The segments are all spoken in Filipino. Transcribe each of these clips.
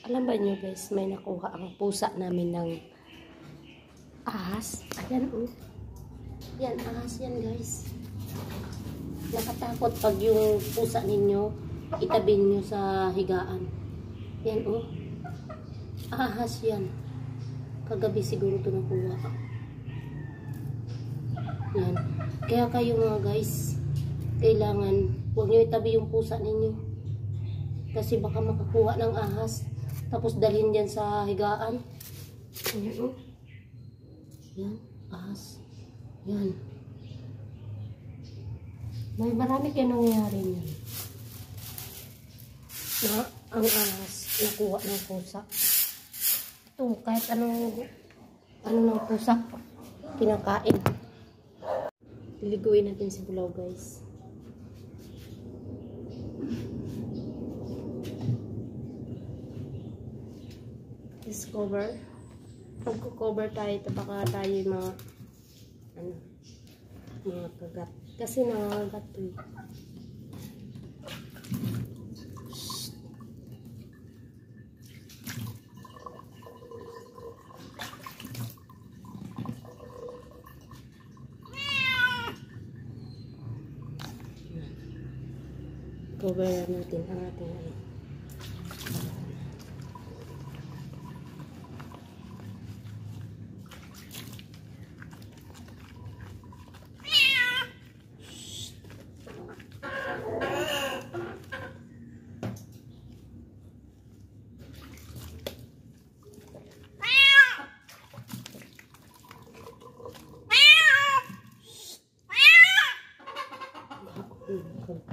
Alam ba nyo guys, may nakuha ang pusa namin ng ahas. Ayan oh. Yan, ahas yan guys. Nakatakot pag yung pusa ninyo itabi nyo sa higaan. Yan oh. Ahas yan. Kagabi siguro ito nakuha. Yan. Kaya kayo mga guys, kailangan huwag nyo itabi yung pusa ninyo. Kasi baka makakuha ng ahas. Tapos dalhin dyan sa higaan. Ayan o. Yan. Ahas. Yan. May marami kayo nangyayari niyan. Na ang ahas nakuha ng pusa. Ito, kahit ano ng pusa, kinakain. Liliguin natin si Bulaw guys. Cover. Pagko-cover tayo, ito baka tayo mga mga kagat. Kasi nangagat eh. Cover natin ang ating ano.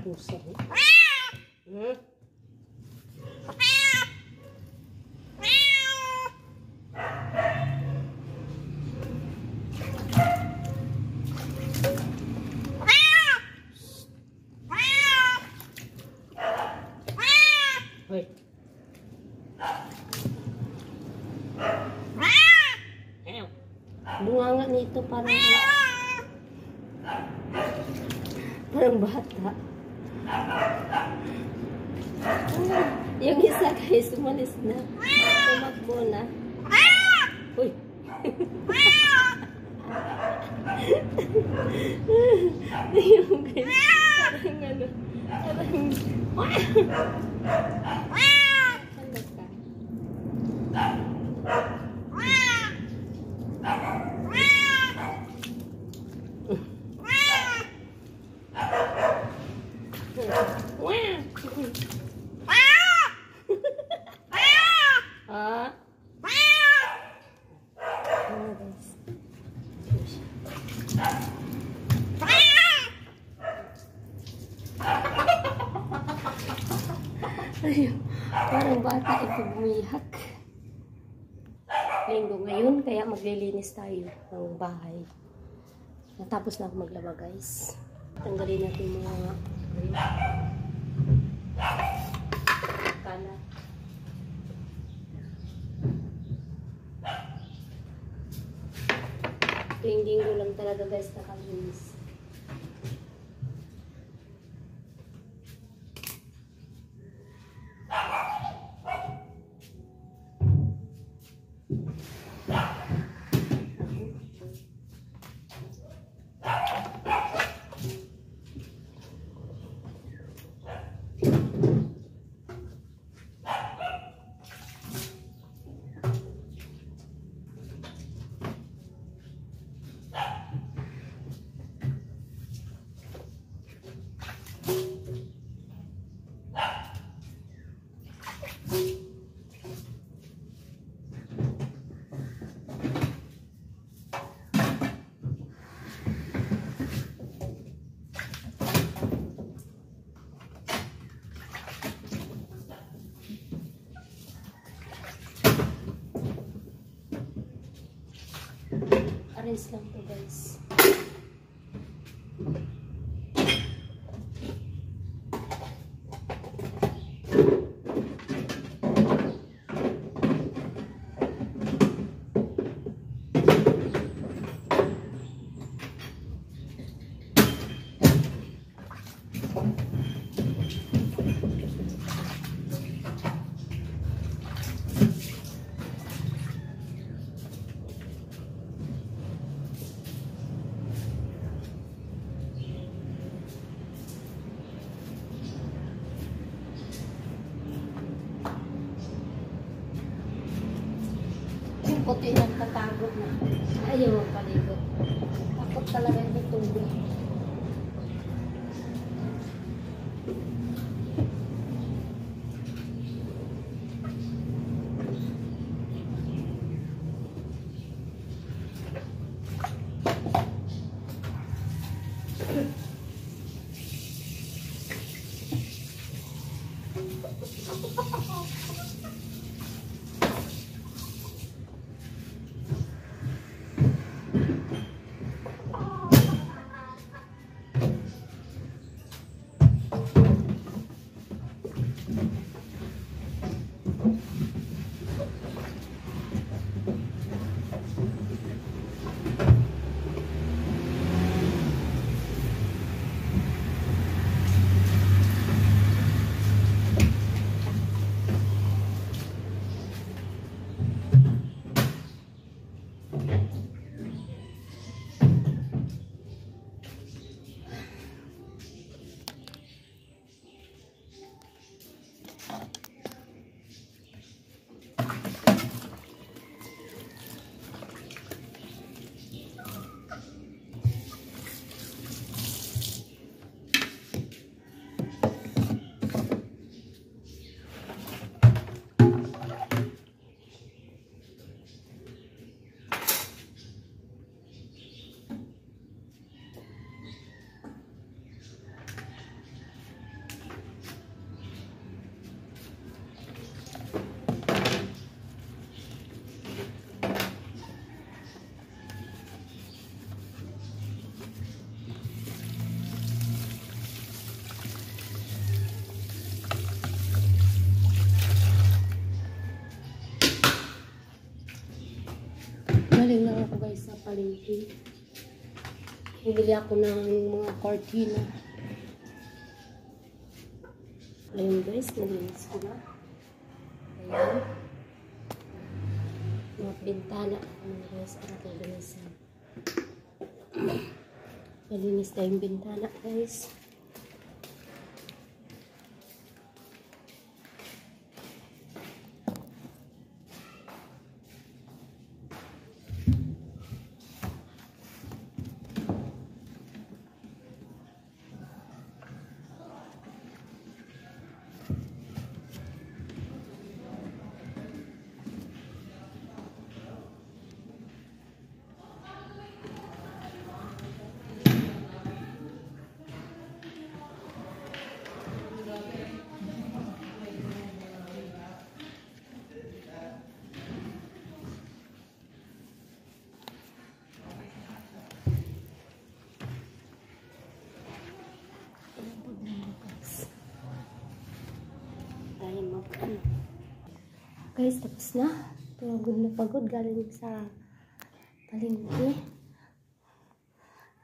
Pusa. Hoy. Bunganga nito parang bata. Yung isa guys, umalis na. Tumakbo na. Uy. Yung guys, parang ano, parang bata ipagmihak. Linggo ngayon, kaya maglilinis tayo ng bahay. Natapos na ako maglaba guys. Tanggalin natin mga kalat. Tuwing linggo lang talaga guys nakalinis. Arrange lang to guys. puti nagtatagod na. Ayaw magpaligo. Takot talaga yung tubig. Galing lang ako guys sa palengke. Bumili ako ng mga cortina. Ayun guys, nalinis ko na. Ayan. Mga bintana. Ayan guys, para ito linisan. Nalinis na yung bintana guys. Guys, tapos na. Pagod galing sa palengke.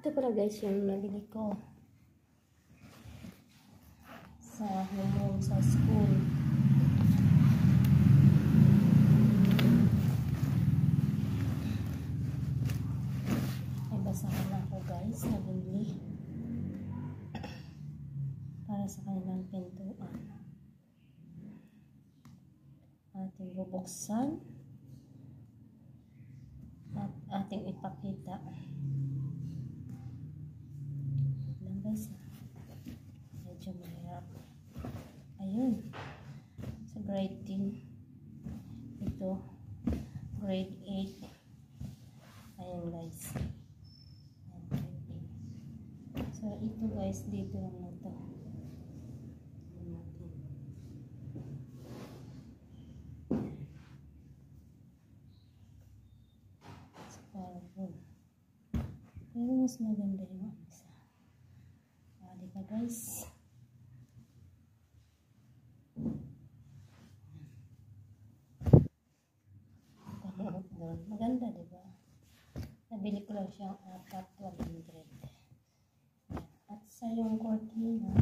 Ito pala guys yung nabili ko sa home sa school. May basahan na ako guys, nabili para sa kanilang pintuan. Ating bubuksan at ating ipakita lang guys, medyo mahirap. Ayun, sa grade 10 ito, grade 8. Ayun guys, so ito guys, dito lang na to. Pero mas maganda yung isa. Diba guys? Maganda diba? Nabili ko lang siyang 4,100. At sa yung cortina,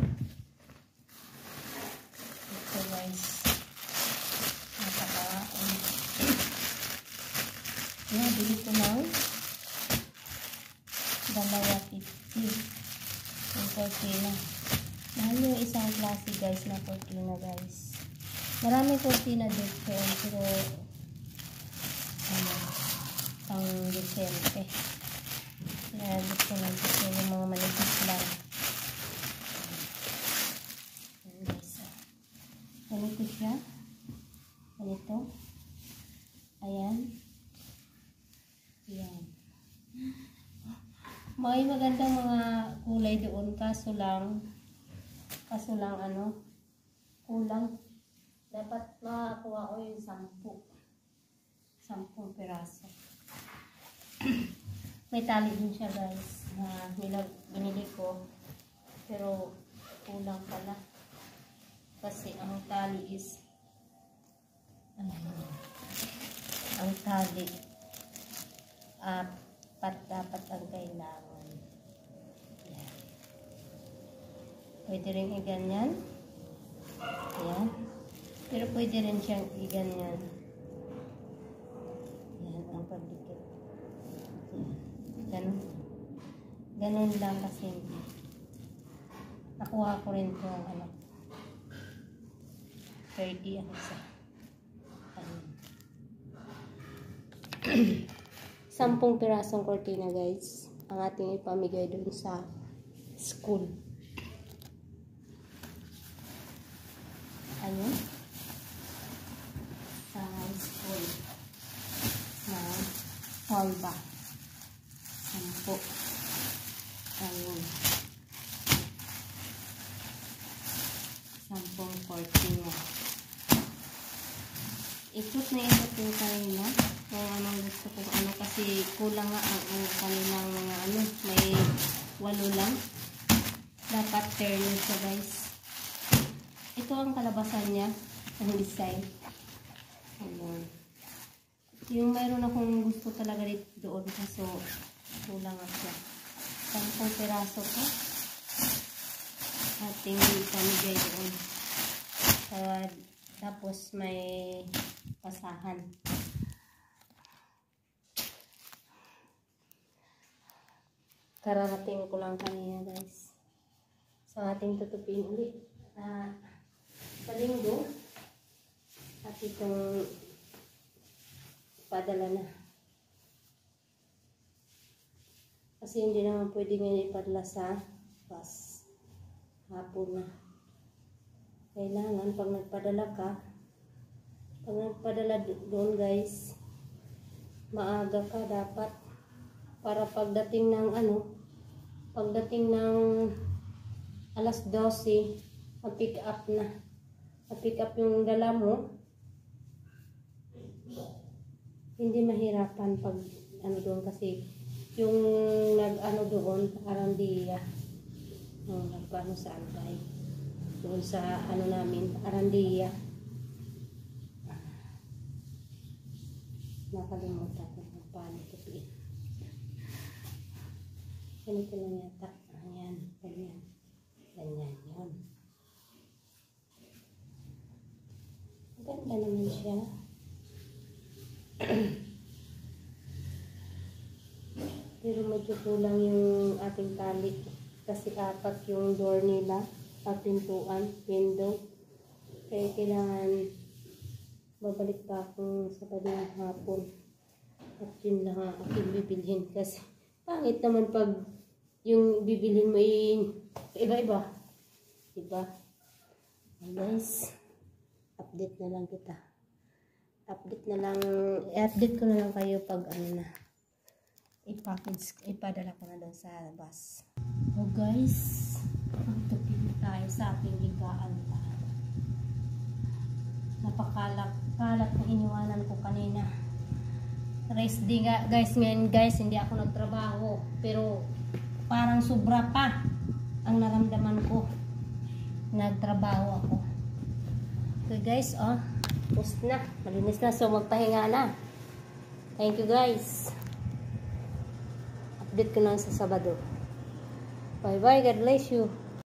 ito guys, nabili ko lang dalawa 50 yung cortina. Mahal yung isang klase guys na cortina guys. Maraming cortina dito pero pang December. Kaya gusto lang kasi yung mga manipis lang. Ayan guys. Ganito siya. Ganito. Ayan. Ayan. May magandang mga kulay doon. Kaso lang ano, kulang. Dapat makakuha ko yung 10 piraso. May tali din siya guys na binili ko. Pero kulang pala. Kasi ang tali is ang tali 4 dapat ang kailangan. Yan. Pwede rin i-ganyan. Ayan. Pero pwede rin siyang i-ganyan. Yan ang pagdikit. Yan. Ganun lang kasi. Nakuha ko rin itong 30 ang isa. 10 pirasong cortina guys ang ating ipamigay dun sa school. Ayun. Sa school. Sa hall ba? 10. Ayun. 10 cortina. Ikot na ikot yung kanina. Kung anong gusto ko kasi kulang nga ang kanilang mga may 8 lang. Dapat turn siya guys. Ito ang kalabasan niya. Ang design. Ayan. Yung mayroon akong gusto talaga dito doon kaso kulang nga siya. 10 piraso ko. Ating pamigay doon. Tapos may pasahan. Kararating ko lang kanina guys. So ating tutupin ulit sa linggo at itong padala na. Kasi hindi naman pwede ngayon ipadala sa bus. Hapon na. Kailangan pag nagpadala doon guys, maaga ka dapat para pagdating ng alas 12 ma-pick up na. Ma-pick up yung dala mo. Hindi mahirapan pag doon kasi yung doon Arandia. Nagpaano sa Albay. Doon sa namin, Arandia. Nakalimutan ko kung paano tupiin. Ganito lang yata. Ayan, ganyan. Ganyan, yun. Ganda naman siya. Pero medyo kulang yung ating tali. Kasi 4 yung door nila. Pintuan, window. Kaya kailangan babalik pa akong sa ng hapon. At yun lang ang aking bibilhin. Kasi pangit naman pag yung bibilhin mo iba-iba. Diba? Guys, update na lang kita. I-update ko na lang kayo pag ipadala ko na daw sa bus. Oh guys, magtupin tayo sa ating higaan. Napakalat na iniwanan ko kanina. Rest day nga guys, ngayon guys, hindi ako nagtrabaho. Pero parang sobra pa ang naramdaman ko. Nagtrabaho ako. Okay guys, post na. Malinis na. So magpahinga na. Thank you guys. Update ko na sa Sabado. Bye bye. God bless you.